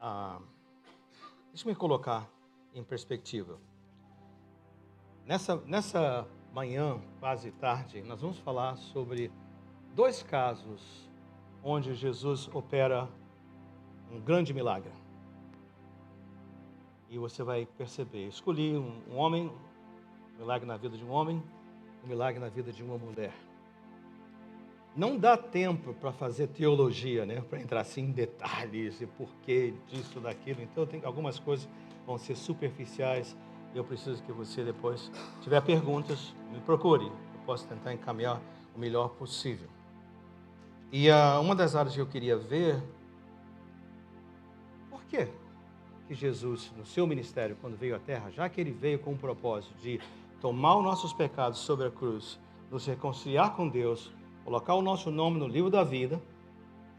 Ah, deixa eu me colocar em perspectiva. Nessa manhã, quase tarde, nós vamos falar sobre dois casos onde Jesus opera um grande milagre. E você vai perceber, escolhi um homem, um milagre na vida de um homem, um milagre na vida de uma mulher. Não dá tempo para fazer teologia, né? Para entrar assim em detalhes e porquê disso, daquilo. Então, algumas coisas vão ser superficiais. Eu preciso que você depois, se tiver perguntas, me procure. Eu posso tentar encaminhar o melhor possível. E uma das áreas que eu queria ver, por quê que Jesus, no seu ministério, quando veio à Terra, já que ele veio com o propósito de tomar os nossos pecados sobre a cruz, nos reconciliar com Deus, colocar o nosso nome no livro da vida,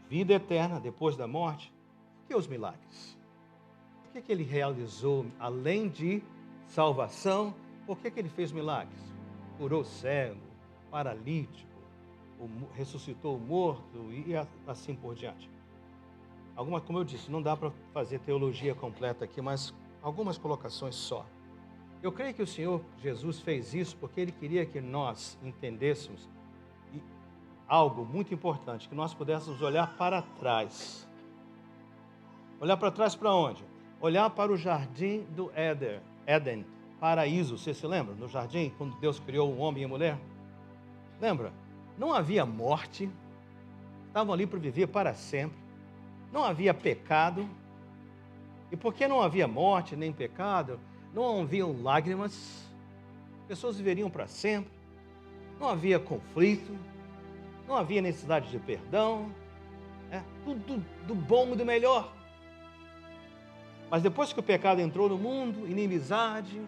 vida eterna depois da morte, por que os milagres? Por que ele realizou, além de salvação, por que ele fez milagres? Curou cego, paralítico, ressuscitou o morto e assim por diante. Como eu disse, não dá para fazer teologia completa aqui, mas algumas colocações só. Eu creio que o Senhor Jesus fez isso porque Ele queria que nós entendêssemos algo muito importante, que nós pudéssemos olhar para trás. Olhar para trás para onde? Olhar para o jardim do Éden, paraíso. Você se lembra? No jardim, quando Deus criou o homem e a mulher? Lembra? Não havia morte, estavam ali para viver para sempre. Não havia pecado, e porque não havia morte nem pecado, não haviam lágrimas, pessoas viveriam para sempre, não havia conflito, não havia necessidade de perdão, tudo do bom e do melhor. Mas depois que o pecado entrou no mundo, inimizade,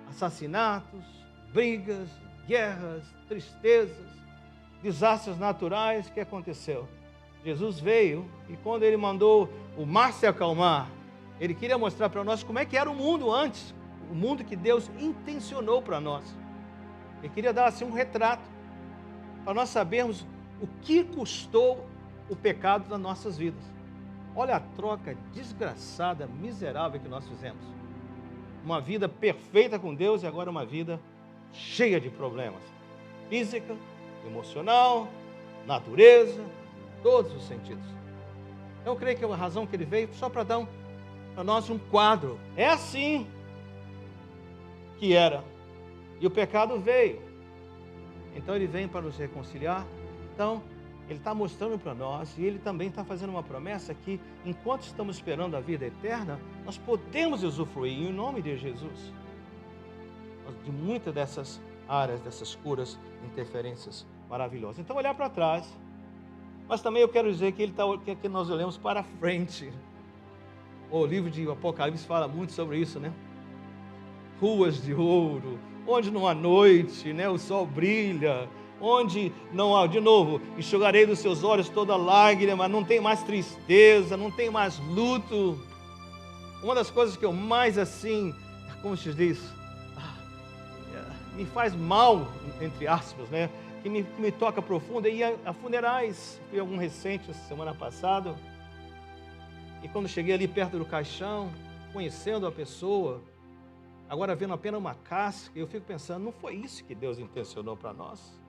assassinatos, brigas, guerras, tristezas, desastres naturais, o que aconteceu? Jesus veio e quando ele mandou o mar se acalmar, ele queria mostrar para nós como é que era o mundo antes, o mundo que Deus intencionou para nós. Ele queria dar assim um retrato, para nós sabermos o que custou o pecado das nossas vidas. Olha a troca desgraçada, miserável que nós fizemos. Uma vida perfeita com Deus e agora uma vida cheia de problemas. Física, emocional, natureza, todos os sentidos. Eu creio que a razão que ele veio só para dar para nós um quadro. É assim que era. E o pecado veio. Então ele vem para nos reconciliar. Então ele está mostrando para nós e ele também está fazendo uma promessa que enquanto estamos esperando a vida eterna, nós podemos usufruir em nome de Jesus de muitas dessas áreas, dessas curas, interferências maravilhosas. Então olhar para trás, mas também eu quero dizer que que nós olhamos para frente. O livro de Apocalipse fala muito sobre isso, né? Ruas de ouro, onde não há noite, né? O sol brilha, onde não há, de novo, enxugarei dos seus olhos toda lágrima, não tem mais tristeza, não tem mais luto. Uma das coisas que eu mais assim, como se diz, me faz mal, entre aspas, né? Que me toca profundo, e a funerais. Fui algum recente, semana passada, e quando cheguei ali perto do caixão, conhecendo a pessoa, agora vendo apenas uma casca, eu fico pensando, não foi isso que Deus intencionou para nós?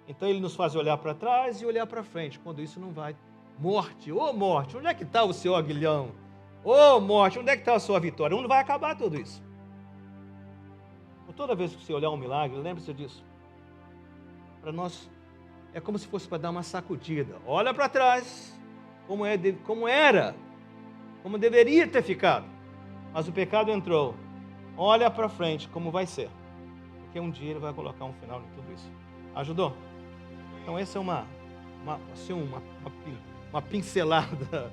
Então ele nos faz olhar para trás e olhar para frente, quando isso não vai. Morte, ô morte, onde é que está o seu aguilhão? Ô morte, onde é que está a sua vitória? Onde vai acabar tudo isso? Toda vez que você olhar um milagre, lembre-se disso. Para nós, é como se fosse para dar uma sacudida. Olha para trás, como era, como deveria ter ficado. Mas o pecado entrou. Olha para frente, como vai ser. Porque um dia ele vai colocar um final em tudo isso. Ajudou? Então essa é uma pincelada.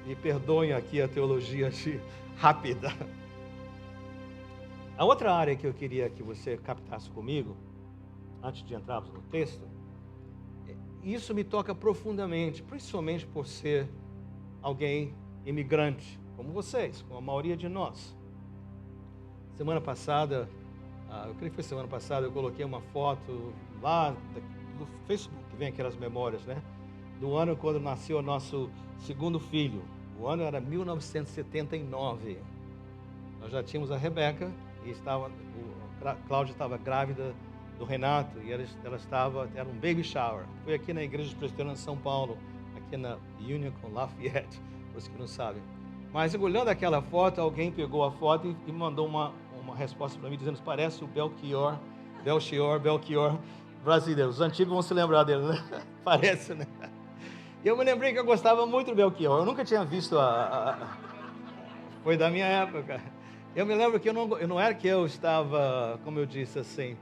Me perdoem aqui a teologia rápida. A outra área que eu queria que você captasse comigo, antes de entrarmos no texto, isso me toca profundamente, principalmente por ser alguém imigrante, como vocês, como a maioria de nós. Semana passada, eu creio que foi semana passada, eu coloquei uma foto lá do Facebook, que vem aquelas memórias, né? do ano quando nasceu o nosso segundo filho. O ano era 1979. Nós já tínhamos a Rebeca e Cláudia estava grávida do Renato e ela estava, era um baby shower. Foi aqui na Igreja Presbiteriana de São Paulo, aqui na Union com Lafayette, para os que não sabem. Mas olhando aquela foto, alguém pegou a foto e mandou uma resposta para mim dizendo: parece o Belchior brasileiro. Os antigos vão se lembrar dele, né? Parece, né? E eu me lembrei que eu gostava muito do Belchior. Eu nunca tinha visto Foi da minha época. Eu me lembro que eu não era que eu estava, como eu disse assim,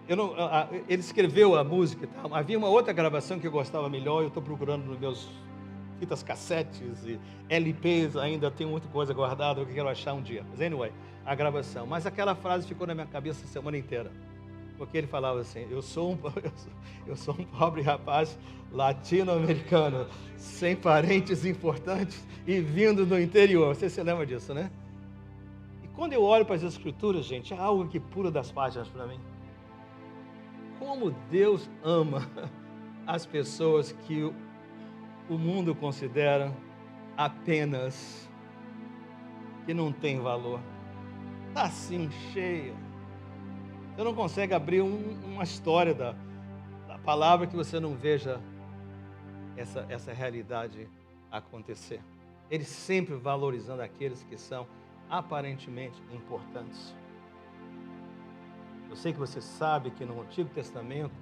ele escreveu a música e tal. Havia uma outra gravação que eu gostava melhor. Eu estou procurando nos meus fitas cassetes e LPs, ainda tenho muita coisa guardada que eu quero achar um dia. Mas anyway, a gravação. Mas aquela frase ficou na minha cabeça a semana inteira. Porque ele falava assim: eu sou um pobre rapaz latino-americano, sem parentes importantes e vindo do interior. Você se lembra disso, né? E quando eu olho para as Escrituras, gente, é algo que pula das páginas para mim. Como Deus ama as pessoas que o mundo considera apenas que não tem valor. Está assim cheia. Você não consegue abrir uma história da palavra que você não veja essa realidade acontecer. Ele sempre valorizando aqueles que são aparentemente importantes. Eu sei que você sabe que no Antigo Testamento,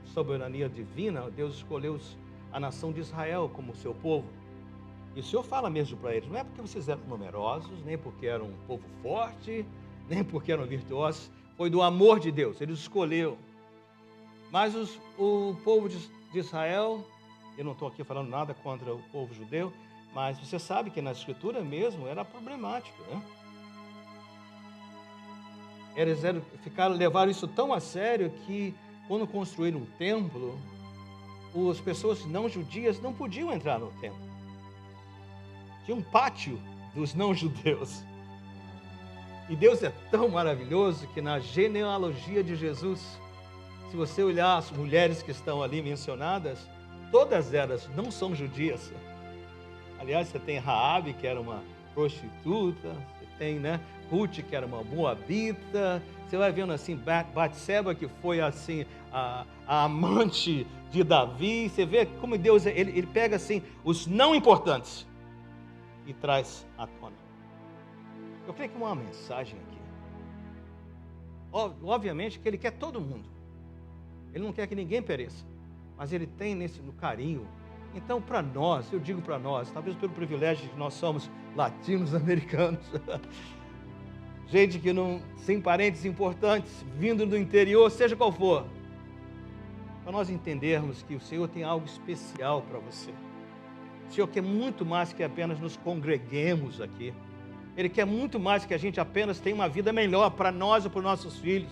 soberania divina, Deus escolheu a nação de Israel como seu povo. E o Senhor fala mesmo para eles: não é porque vocês eram numerosos, nem porque eram um povo forte, nem porque eram virtuosos. Foi do amor de Deus, Ele os escolheu. Mas o povo de Israel, eu não estou aqui falando nada contra o povo judeu, mas você sabe que na Escritura mesmo era problemático, né? Eles levaram isso tão a sério que, quando construíram um templo, as pessoas não judias não podiam entrar no templo. Tinha um pátio dos não judeus. E Deus é tão maravilhoso que na genealogia de Jesus, se você olhar as mulheres que estão ali mencionadas, todas elas não são judias. Aliás, você tem Raabe, que era uma prostituta, você tem, né, Ruth, que era uma moabita, você vai vendo assim, Batseba, que foi assim, a amante de Davi. Você vê como Deus, ele pega assim, os não importantes e traz à tona. Eu creio que uma mensagem aqui. Obviamente que Ele quer todo mundo. Ele não quer que ninguém pereça. Mas Ele tem no carinho. Então, para nós, eu digo para nós, talvez pelo privilégio de que nós somos latinos-americanos, gente que não, sem parentes importantes, vindo do interior, seja qual for, para nós entendermos que o Senhor tem algo especial para você. O Senhor quer muito mais que apenas nos congreguemos aqui. Ele quer muito mais que a gente apenas tenha uma vida melhor para nós e para os nossos filhos.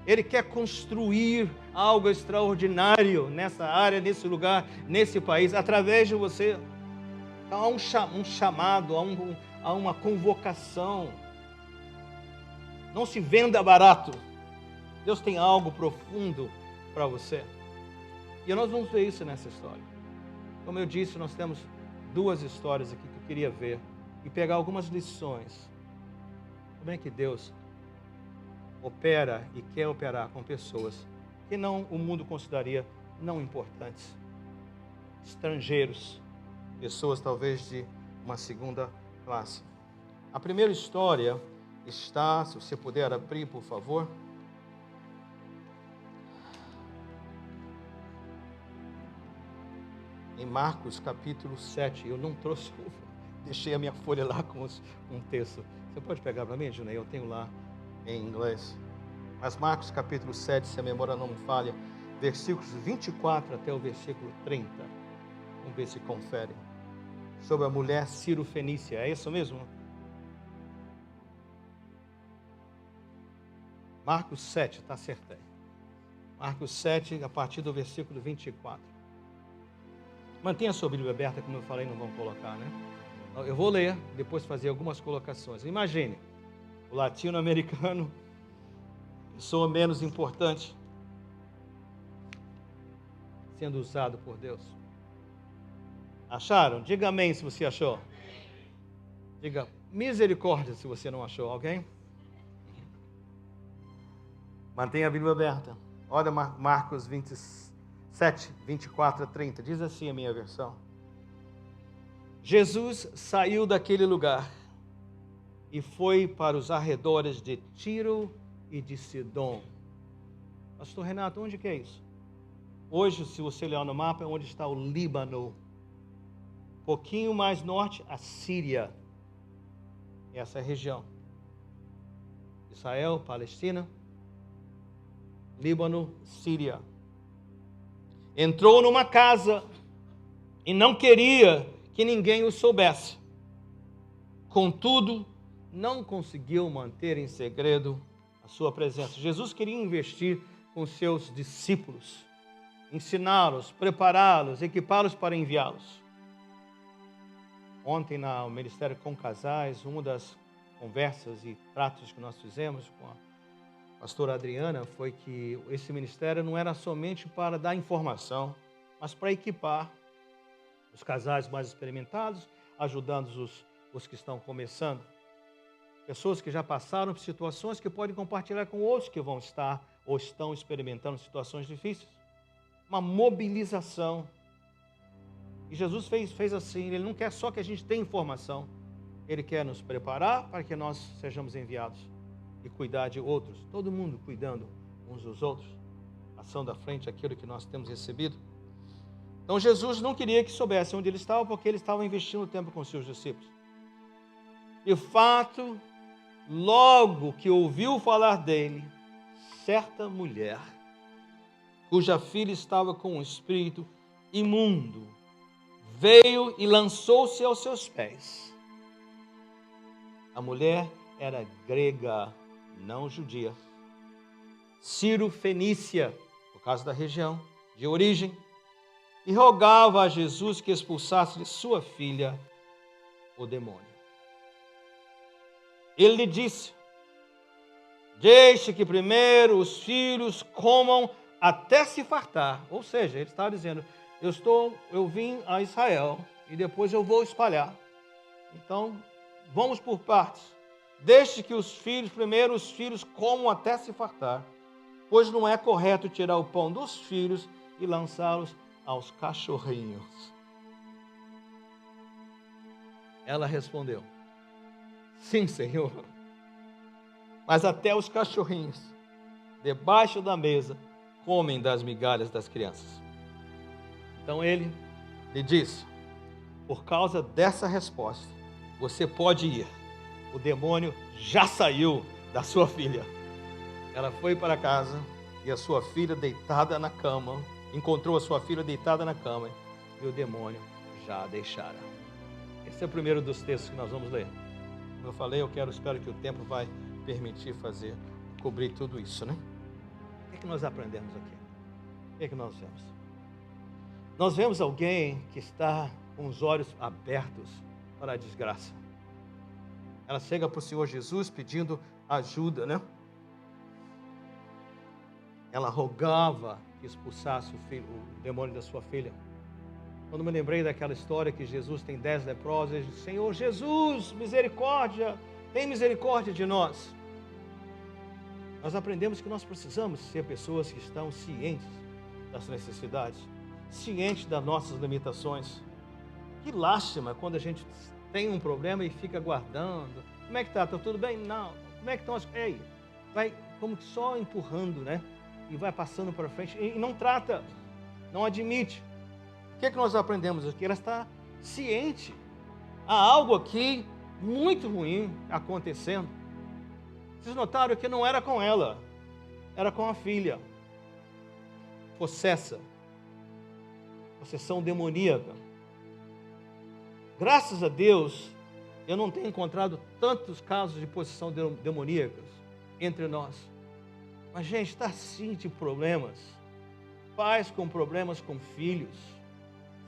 Ele quer construir algo extraordinário nessa área, nesse lugar, nesse país, através de você. Então, há um chamado, há uma convocação. Não se venda barato. Deus tem algo profundo para você. E nós vamos ver isso nessa história. Como eu disse, nós temos duas histórias aqui que eu queria ver e pegar algumas lições. Como é que Deus opera e quer operar com pessoas que o mundo consideraria não importantes, estrangeiros, pessoas talvez de uma segunda classe. A primeira história está, se você puder abrir, por favor, em Marcos capítulo 7. Eu não trouxe, deixei a minha folha lá com um texto. Você pode pegar para mim, Junei? Eu tenho lá em inglês. Mas Marcos capítulo 7, se a memória não me falha, versículos 24 até o versículo 30. Vamos ver se confere. Sobre a mulher Ciro-fenícia, é isso mesmo? Marcos 7, está certo aí. Marcos 7, a partir do versículo 24. Mantenha a sua Bíblia aberta, como eu falei, não vão colocar, né? Eu vou ler, depois fazer algumas colocações. Imagine, o latino-americano, pessoa menos importante, sendo usado por Deus. Acharam? Diga amém se você achou. Diga misericórdia se você não achou, ok? Mantenha a Bíblia aberta. Olha Marcos 27, 24 a 30. Diz assim a minha versão. Jesus saiu daquele lugar e foi para os arredores de Tiro e de Sidom. Pastor Renato, onde que é isso? Hoje, se você olhar no mapa, é onde está o Líbano. Um pouquinho mais norte, a Síria. Essa é a região. Israel, Palestina, Líbano, Síria. Entrou numa casa e não queria que ninguém o soubesse. Contudo, não conseguiu manter em segredo a sua presença. Jesus queria investir com seus discípulos, ensiná-los, prepará-los, equipá-los para enviá-los. Ontem, no Ministério com Casais, uma das conversas e tratos que nós fizemos com a pastora Adriana foi que esse ministério não era somente para dar informação, mas para equipar os casais mais experimentados, ajudando os que estão começando. Pessoas que já passaram por situações que podem compartilhar com outros que vão estar ou estão experimentando situações difíceis. Uma mobilização. E Jesus fez assim, Ele não quer só que a gente tenha informação, Ele quer nos preparar para que nós sejamos enviados e cuidar de outros. Todo mundo cuidando uns dos outros, passando à frente aquilo que nós temos recebido. Então Jesus não queria que soubesse onde Ele estava, porque Ele estava investindo tempo com seus discípulos. De fato, logo que ouviu falar dele, certa mulher, cuja filha estava com um espírito imundo, veio e lançou-se aos seus pés. A mulher era grega, não judia. Ciro-fenícia, por causa da região de origem, e rogava a Jesus que expulsasse de sua filha o demônio. Ele lhe disse: deixe que primeiro os filhos comam até se fartar. Ou seja, ele estava dizendo, eu vim a Israel e depois eu vou espalhar. Então, vamos por partes. Deixe que primeiro os filhos comam até se fartar, pois não é correto tirar o pão dos filhos e lançá-los aos cachorrinhos. Ela respondeu: sim, Senhor, mas até os cachorrinhos, debaixo da mesa, comem das migalhas das crianças. Então ele lhe disse: por causa dessa resposta, você pode ir. O demônio já saiu da sua filha. Ela foi para casa e a sua filha deitada na cama, encontrou a sua filha deitada na cama e o demônio já a deixara. Esse é o primeiro dos textos que nós vamos ler. Como eu falei, espero que o tempo vai permitir cobrir tudo isso, né? O que nós aprendemos aqui? O que nós vemos? Nós vemos alguém que está com os olhos abertos para a desgraça. Ela chega para o Senhor Jesus pedindo ajuda, né? Ela rogava que expulsasse o demônio da sua filha. Quando me lembrei daquela história que Jesus tem 10 leprosos, ele diz: Senhor Jesus, misericórdia, tem misericórdia de nós. Nós aprendemos que nós precisamos ser pessoas que estão cientes das necessidades, cientes das nossas limitações. Que lástima quando a gente tem um problema e fica guardando. Como é que está? Está tudo bem? Não. Como é que estão as... Ei, vai como que só empurrando, né? E vai passando para frente e não trata, não admite. O que é que nós aprendemos aqui? Ela está ciente. Há algo aqui muito ruim acontecendo. Vocês notaram que não era com ela, era com a filha. Possessa. Possessão demoníaca. Graças a Deus, eu não tenho encontrado tantos casos de possessão demoníacas entre nós. Mas, gente, está sim de problemas. Pais com problemas com filhos.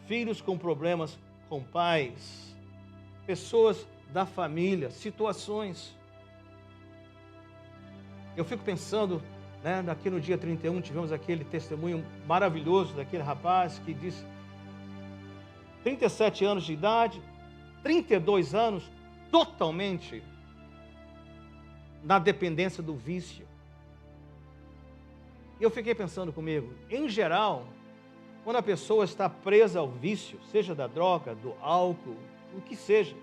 Filhos com problemas com pais. Pessoas da família, situações. Eu fico pensando né? Aqui no dia 31 tivemos aquele testemunho maravilhoso daquele rapaz que disse 37 anos de idade, 32 anos totalmente na dependência do vício. E eu fiquei pensando comigo, em geral, quando a pessoa está presa ao vício, seja da droga, do álcool, o que seja,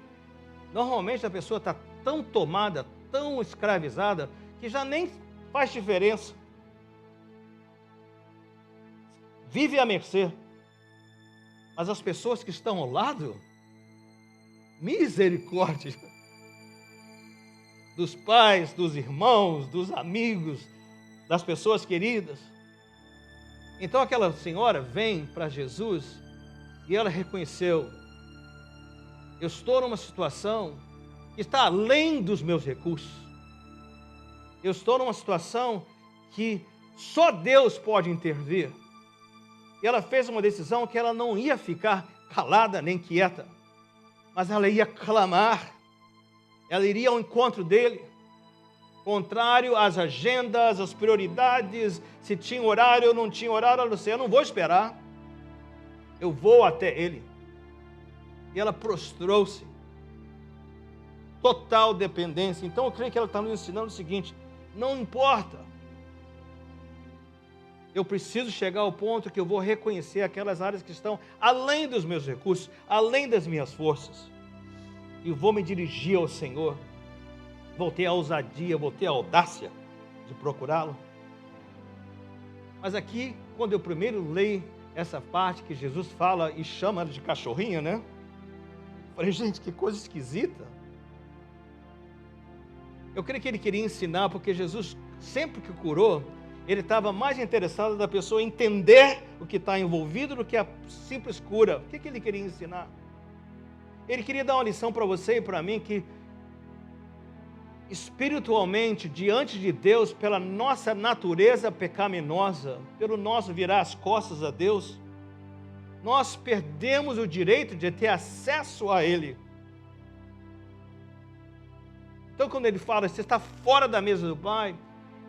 normalmente a pessoa está tão tomada, tão escravizada, que já nem faz diferença. Vive à mercê. Mas as pessoas que estão ao lado, misericórdia, dos pais, dos irmãos, dos amigos, das pessoas queridas. Então aquela senhora vem para Jesus e ela reconheceu: eu estou numa situação que está além dos meus recursos. Eu estou numa situação que só Deus pode intervir. E ela fez uma decisão que ela não ia ficar calada nem quieta, mas ela ia clamar, ela iria ao encontro dele, contrário às agendas, às prioridades, se tinha horário ou não tinha horário, ela disse: eu não vou esperar, eu vou até ele. E ela prostrou-se, total dependência. Então eu creio que ela está nos ensinando o seguinte: não importa, eu preciso chegar ao ponto que eu vou reconhecer aquelas áreas que estão além dos meus recursos, além das minhas forças, e vou me dirigir ao Senhor. Vou ter a ousadia, vou ter a audácia de procurá-lo. Mas aqui, quando eu primeiro leio essa parte que Jesus fala e chama ela de cachorrinha, né? Falei, gente, que coisa esquisita. Eu creio que ele queria ensinar, porque Jesus, sempre que curou, ele estava mais interessado da pessoa entender o que está envolvido do que a simples cura. O que ele queria ensinar? Ele queria dar uma lição para você e para mim, que espiritualmente, diante de Deus, pela nossa natureza pecaminosa, pelo nosso virar as costas a Deus, nós perdemos o direito de ter acesso a Ele. Então, quando ele fala, você está fora da mesa do Pai,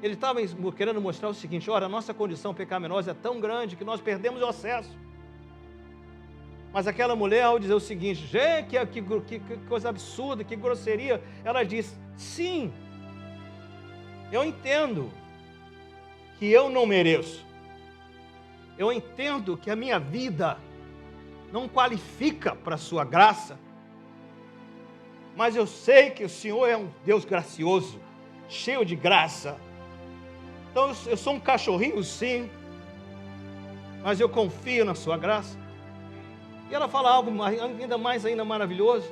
ele estava querendo mostrar o seguinte: olha, a nossa condição pecaminosa é tão grande que nós perdemos o acesso. Mas aquela mulher, ao dizer o seguinte: gente, que coisa absurda, que grosseria, ela diz: sim, eu entendo que eu não mereço, eu entendo que a minha vida não qualifica para a sua graça, mas eu sei que o Senhor é um Deus gracioso, cheio de graça. Então eu sou um cachorrinho, sim, mas eu confio na sua graça. E ela fala algo ainda maravilhoso.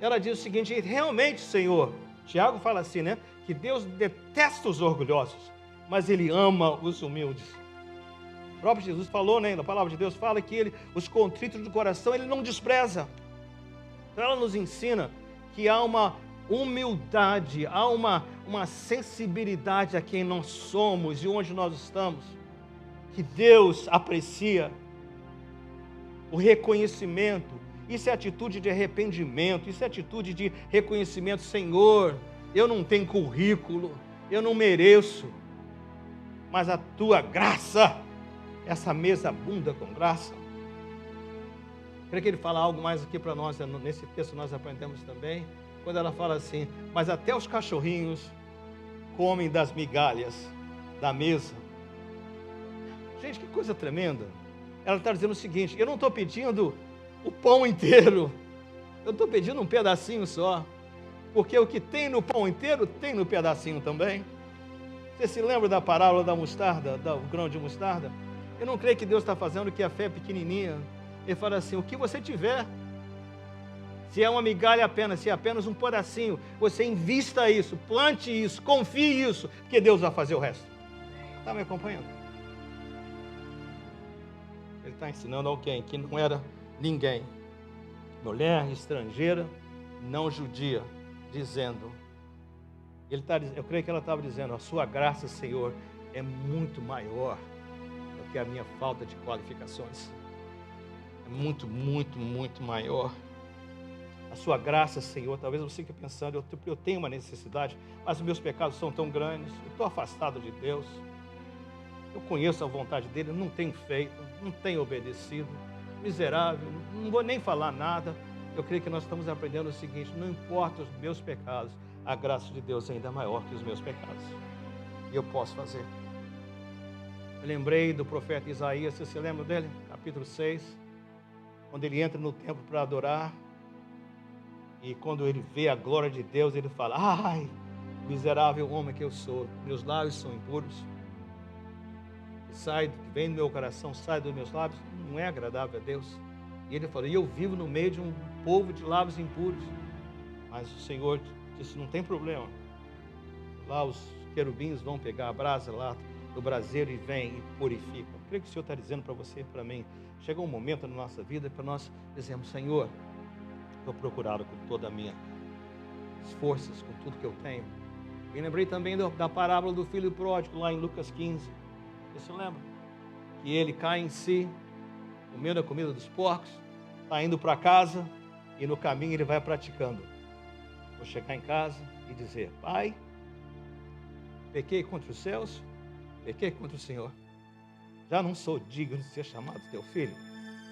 Ela diz o seguinte: realmente, Senhor, Tiago fala assim, né? Que Deus detesta os orgulhosos, mas Ele ama os humildes. O próprio Jesus falou, né? Na palavra de Deus fala que os contritos do coração Ele não despreza. Então ela nos ensina que há uma humildade, há uma sensibilidade a quem nós somos e onde nós estamos, que Deus aprecia. O reconhecimento, isso é atitude de arrependimento, isso é atitude de reconhecimento. Senhor, eu não tenho currículo, eu não mereço, mas a tua graça, essa mesa abunda com graça. Creio que ele fala algo mais aqui para nós, nesse texto nós aprendemos também, quando ela fala assim: mas até os cachorrinhos comem das migalhas da mesa. Gente, que coisa tremenda. Ela está dizendo o seguinte: eu não estou pedindo o pão inteiro, eu estou pedindo um pedacinho só, porque o que tem no pão inteiro, tem no pedacinho também. Você se lembra da parábola da mostarda, do grão de mostarda? Eu não creio que Deus está fazendo que a fé é pequenininha. Ele fala assim: o que você tiver, se é uma migalha apenas, se é apenas um pedacinho, você invista isso, plante isso, confie isso, porque Deus vai fazer o resto. Está me acompanhando? Ele está ensinando alguém que não era ninguém, mulher estrangeira, não judia, dizendo, eu creio que ela estava dizendo: a sua graça, Senhor, é muito maior do que a minha falta de qualificações, é muito, muito, muito maior. A sua graça, Senhor, talvez você fique pensando: eu tenho uma necessidade, mas os meus pecados são tão grandes, eu estou afastado de Deus, eu conheço a vontade dele, não tenho feito, não tenho obedecido, miserável, não vou nem falar nada. Eu creio que nós estamos aprendendo o seguinte: não importa os meus pecados, a graça de Deus é ainda maior que os meus pecados. E eu posso fazer. Eu lembrei do profeta Isaías, você se lembra dele? Capítulo 6, quando ele entra no templo para adorar, e quando ele vê a glória de Deus, ele fala: ai, miserável homem que eu sou, meus lábios são impuros, vem do meu coração, sai dos meus lábios, não é agradável a Deus. E ele falou: e eu vivo no meio de um povo de lábios impuros. Mas o Senhor disse: não tem problema, lá os querubins vão pegar a brasa lá do braseiro e vem e purifica. Eu creio que o Senhor está dizendo para você e para mim, chegou um momento na nossa vida para nós dizermos: Senhor, vou procurá-lo com todas as minhas forças, com tudo que eu tenho. Me lembrei também da parábola do filho pródigo, lá em Lucas 15. Você se lembra? Que ele cai em si, comendo a comida dos porcos, está indo para casa e no caminho ele vai praticando. Vou chegar em casa e dizer: Pai, pequei contra os céus, pequei contra o Senhor. Já não sou digno de ser chamado teu filho.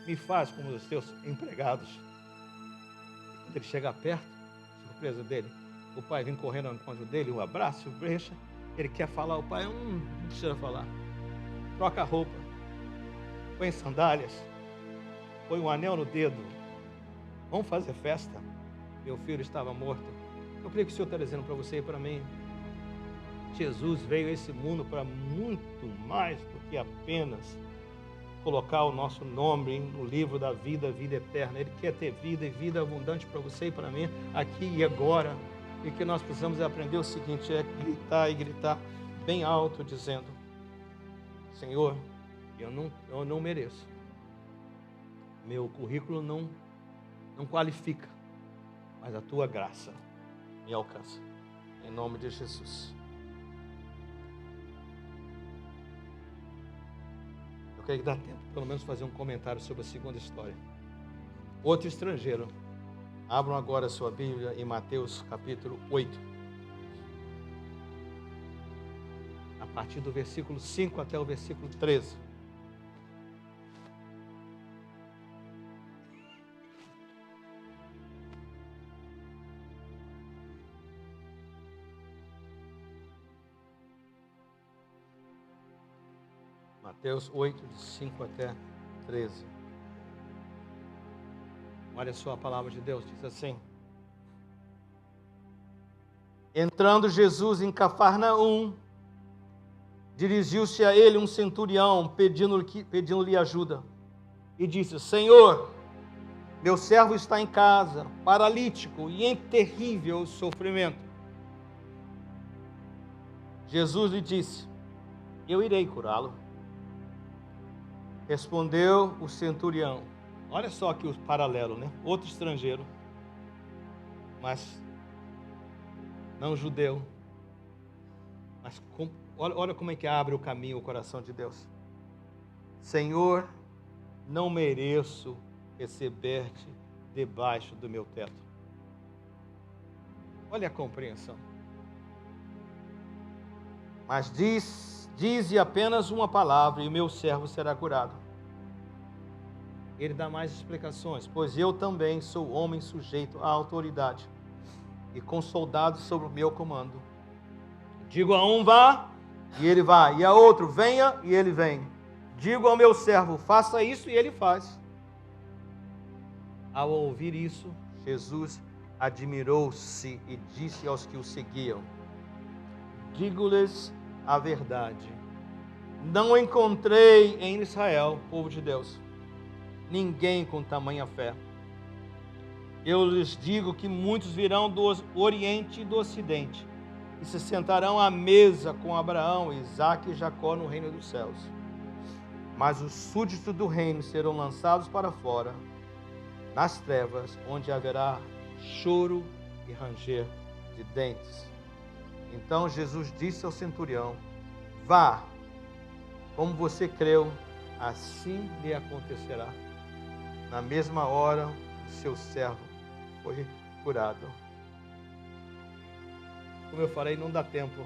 Me faz como os teus empregados. Quando ele chega perto, surpresa dele, o pai vem correndo ao encontro dele, um abraço, um beijo. Ele quer falar, o pai não precisa falar. Troca a roupa, põe sandálias, põe um anel no dedo. Vamos fazer festa. Meu filho estava morto. Eu creio que o Senhor está dizendo para você e para mim: Jesus veio a esse mundo para muito mais do que apenas colocar o nosso nome no livro da vida, vida eterna. Ele quer ter vida e vida abundante para você e para mim, aqui e agora. E o que nós precisamos aprender o seguinte: é gritar e gritar bem alto, dizendo: Senhor, eu não mereço. Meu currículo não qualifica, mas a tua graça me alcança. Em nome de Jesus. Eu quero que dá tempo, pelo menos, fazer um comentário sobre a segunda história. Outro estrangeiro. Abram agora a sua Bíblia em Mateus capítulo 8. A partir do versículo 5 até o versículo 13. Mateus 8, de 5 até 13. Olha só a palavra de Deus, diz assim: entrando Jesus em Cafarnaum, dirigiu-se a ele um centurião, pedindo-lhe ajuda, e disse: Senhor, meu servo está em casa, paralítico e em terrível sofrimento. Jesus lhe disse: eu irei curá-lo. Respondeu o centurião. Olha só aqui o paralelo, né? Outro estrangeiro, mas não judeu. Mas olha como é que abre o caminho o coração de Deus. Senhor, não mereço receber-te debaixo do meu teto. Olha a compreensão. Mas dize apenas uma palavra e o meu servo será curado. Ele dá mais explicações: pois eu também sou homem sujeito à autoridade e com soldados sob o meu comando. Digo a um: vá, e ele vai, e a outro: venha, e ele vem. Digo ao meu servo: faça isso, e ele faz. Ao ouvir isso, Jesus admirou-se e disse aos que o seguiam: digo-lhes a verdade, não encontrei em Israel, povo de Deus, ninguém com tamanha fé. Eu lhes digo que muitos virão do Oriente e do Ocidente e se sentarão à mesa com Abraão, Isaque e Jacó no reino dos céus. Mas os súditos do reino serão lançados para fora, nas trevas, onde haverá choro e ranger de dentes. Então Jesus disse ao centurião: vá, como você creu, assim lhe acontecerá. Na mesma hora, o seu servo foi curado. Como eu falei, não dá tempo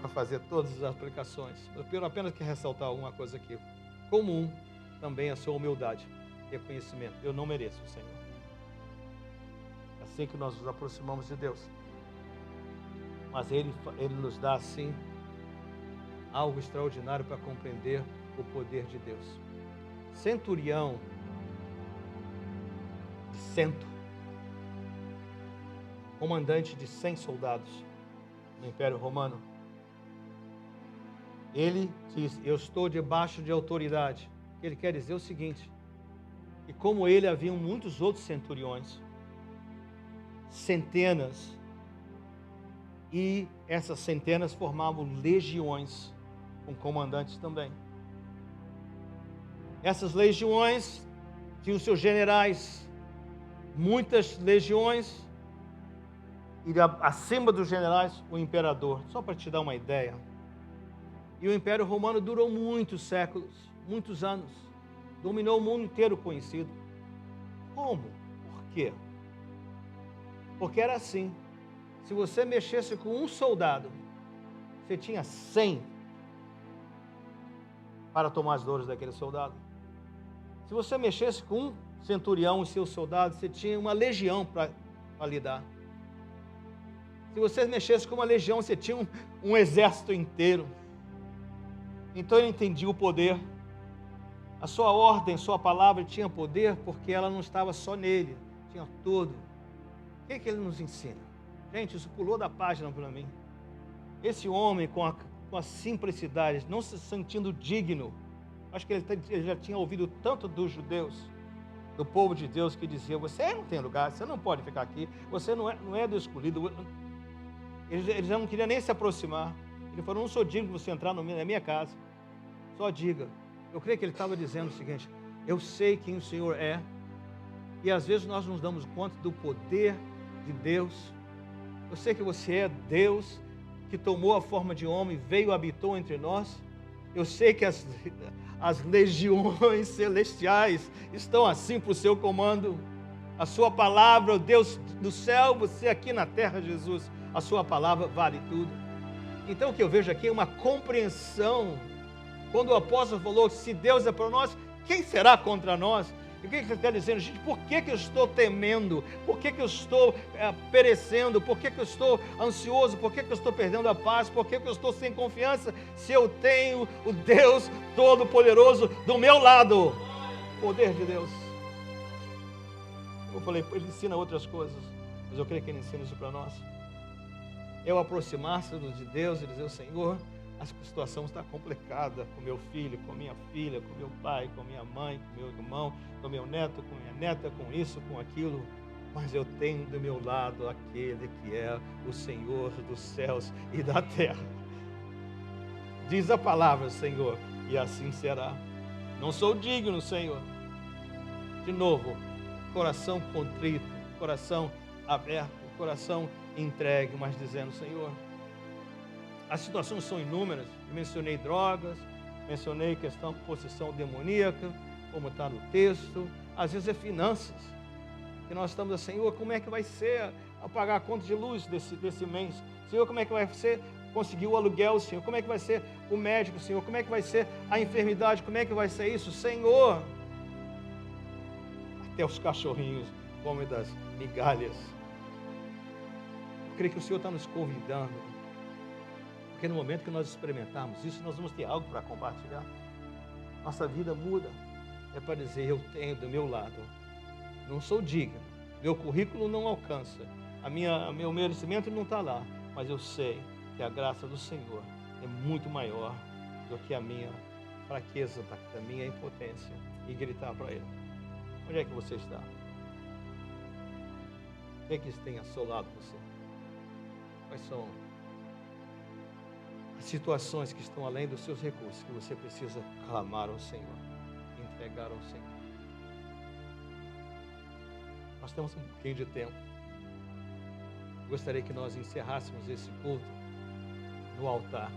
para para fazer todas as aplicações. Eu quero apenas que ressaltar alguma coisa aqui. Comum também a sua humildade, reconhecimento. Eu não mereço, Senhor. É assim que nós nos aproximamos de Deus. Mas Ele nos dá, assim, algo extraordinário para compreender o poder de Deus. Centurião de 100, comandante de 100 soldados no Império Romano. Ele diz: eu estou debaixo de autoridade. Ele quer dizer o seguinte: e como ele, haviam muitos outros centuriões, centenas, e essas centenas formavam legiões, com comandantes também. Essas legiões tinham seus generais, muitas legiões, e acima dos generais, o imperador. Só para te dar uma ideia. E o Império Romano durou muitos séculos, muitos anos. Dominou o mundo inteiro conhecido. Como? Por quê? Porque era assim. Se você mexesse com um soldado, você tinha 100 para tomar as dores daquele soldado. Se você mexesse com um centurião e seus soldados, você tinha uma legião para lidar. Se você mexesse com uma legião, você tinha um exército inteiro. Então ele entendia o poder. A sua ordem, sua palavra tinha poder porque ela não estava só nele, tinha todo. O que ele nos ensina? Gente, isso pulou da página para mim. Esse homem com a simplicidade, não se sentindo digno, acho que ele já tinha ouvido tanto dos judeus, do povo de Deus, que dizia: você não tem lugar, você não pode ficar aqui, você não é do escolhido. Ele já não queria nem se aproximar. Ele falou: não sou digno de você entrar na minha casa, só diga. Eu creio que ele estava dizendo o seguinte: eu sei quem o Senhor é, e às vezes nós nos damos conta do poder de Deus. Eu sei que você é Deus, que tomou a forma de homem, veio e habitou entre nós. Eu sei que as legiões celestiais estão assim para o seu comando. A sua palavra, o Deus do céu, você aqui na terra, Jesus, a sua palavra vale tudo. Então o que eu vejo aqui é uma compreensão. Quando o apóstolo falou: se Deus é por nós, quem será contra nós? E o que ele está dizendo? Gente, por que eu estou temendo? Por que eu estou perecendo? Por que eu estou ansioso? Por que eu estou perdendo a paz? Por que eu estou sem confiança? Se eu tenho o Deus Todo-Poderoso do meu lado. Poder de Deus. Eu falei: ele ensina outras coisas, mas eu creio que ele ensina isso para nós. Eu aproximar-se de Deus e dizer: Senhor, a situação está complicada com meu filho, com minha filha, com meu pai, com minha mãe, com meu irmão, com meu neto, com minha neta, com isso, com aquilo, mas eu tenho do meu lado aquele que é o Senhor dos céus e da terra. Diz a palavra, Senhor, e assim será. Não sou digno, Senhor. De novo, coração contrito, coração aberto, coração entregue, mas dizendo: Senhor, as situações são inúmeras. Eu mencionei drogas, mencionei questão de possessão demoníaca, como está no texto. Às vezes é finanças, que nós estamos assim: Senhor, como é que vai ser a pagar a conta de luz desse mês? Senhor, como é que vai ser conseguir o aluguel, Senhor? Como é que vai ser o médico, Senhor? Como é que vai ser a enfermidade? Como é que vai ser isso, Senhor? Até os cachorrinhos comem das migalhas. Eu creio que o Senhor está nos convidando, porque no momento que nós experimentarmos isso, nós vamos ter algo para compartilhar. Nossa vida muda. É para dizer: eu tenho do meu lado, não sou digno, meu currículo não alcança, meu merecimento não está lá, mas eu sei que a graça do Senhor é muito maior do que a minha fraqueza, da minha impotência. E gritar para Ele: onde é que você está? O que é que tem assolado você? Quais são as situações que estão além dos seus recursos, que você precisa clamar ao Senhor, entregar ao Senhor? Nós temos um pouquinho de tempo. Gostaria que nós encerrássemos esse culto no altar.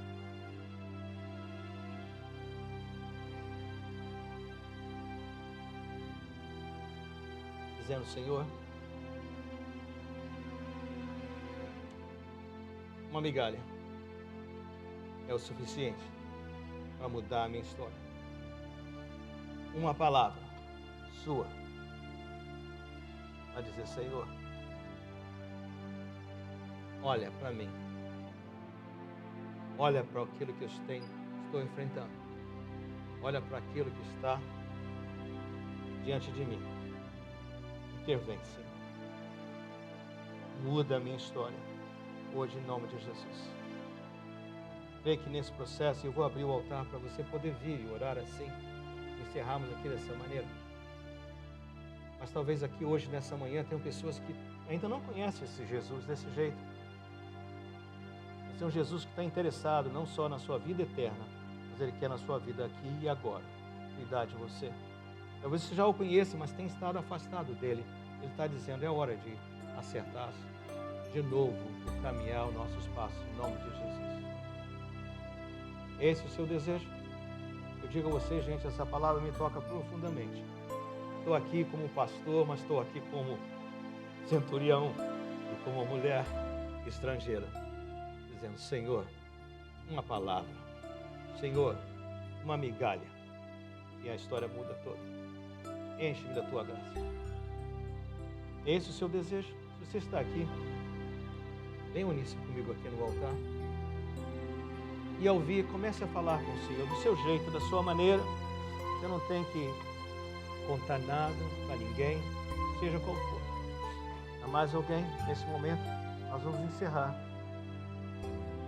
Dizendo: Senhor, uma migalha, é o suficiente para mudar a minha história. Uma palavra sua a dizer: Senhor, olha para mim, olha para aquilo que eu estou enfrentando, olha para aquilo que está diante de mim. Intervém, Senhor. Muda a minha história hoje, em nome de Jesus. Creio que nesse processo eu vou abrir o altar para você poder vir e orar assim. Encerrarmos aqui dessa maneira. Mas talvez aqui hoje, nessa manhã, tenham pessoas que ainda não conhecem esse Jesus desse jeito. Esse é um Jesus que está interessado não só na sua vida eterna, mas Ele quer na sua vida aqui e agora, cuidar de você. Talvez você já o conheça, mas tem estado afastado dele. Ele está dizendo: é hora de acertar de novo e caminhar os nossos passos, em nome de Jesus. Esse é o seu desejo? Eu digo a você, gente, essa palavra me toca profundamente. Estou aqui como pastor, mas estou aqui como centurião e como mulher estrangeira, dizendo: Senhor, uma palavra, Senhor, uma migalha, e a história muda toda. Enche-me da tua graça. Esse é o seu desejo? Se você está aqui, venha unir-se comigo aqui no altar. E ao vir, comece a falar com o Senhor do seu jeito, da sua maneira. Você não tem que contar nada para ninguém, seja qual for. Há mais alguém nesse momento? Nós vamos encerrar.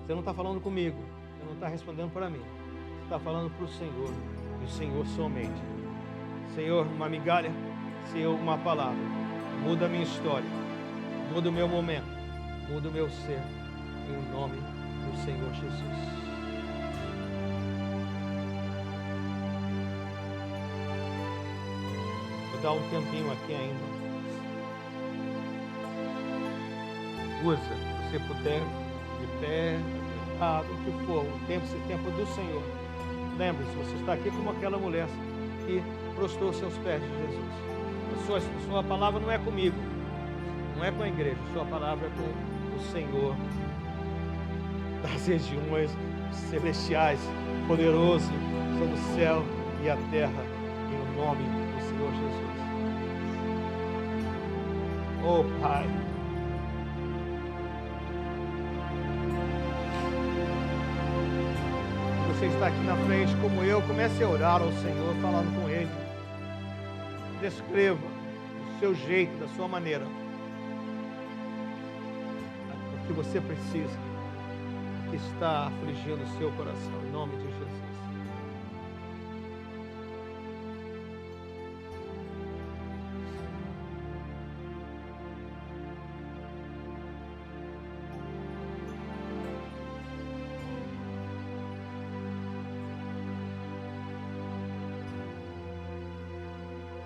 Você não está falando comigo, você não está respondendo para mim. Você está falando para o Senhor, e o Senhor somente. Senhor, uma migalha, Senhor, uma palavra. Muda a minha história, muda o meu momento, muda o meu ser, em nome do Senhor Jesus. Vou dar um tempinho aqui ainda. Usa, se você puder, de pé, sentado, o que for, esse tempo do Senhor. Lembre-se, você está aqui como aquela mulher que prostrou seus pés de Jesus. A sua palavra não é comigo, não é com a igreja, a sua palavra é com o Senhor das regiões celestiais, poderoso sobre o céu e a terra, em nome do Senhor Jesus. Oh Pai, você está aqui na frente como eu, comece a orar ao Senhor, falando com Ele. Descreva o seu jeito, da sua maneira, o que você precisa, o que está afligindo o seu coração, em nome de Jesus.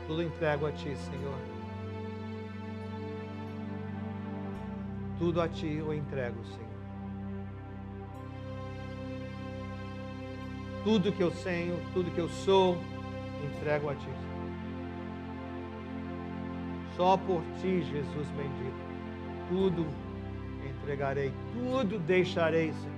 Tudo entrego a Ti, Senhor. Tudo a Ti eu entrego, Senhor. Tudo que eu tenho, tudo que eu sou, entrego a Ti. Só por Ti, Jesus bendito, tudo entregarei, tudo deixarei, Senhor.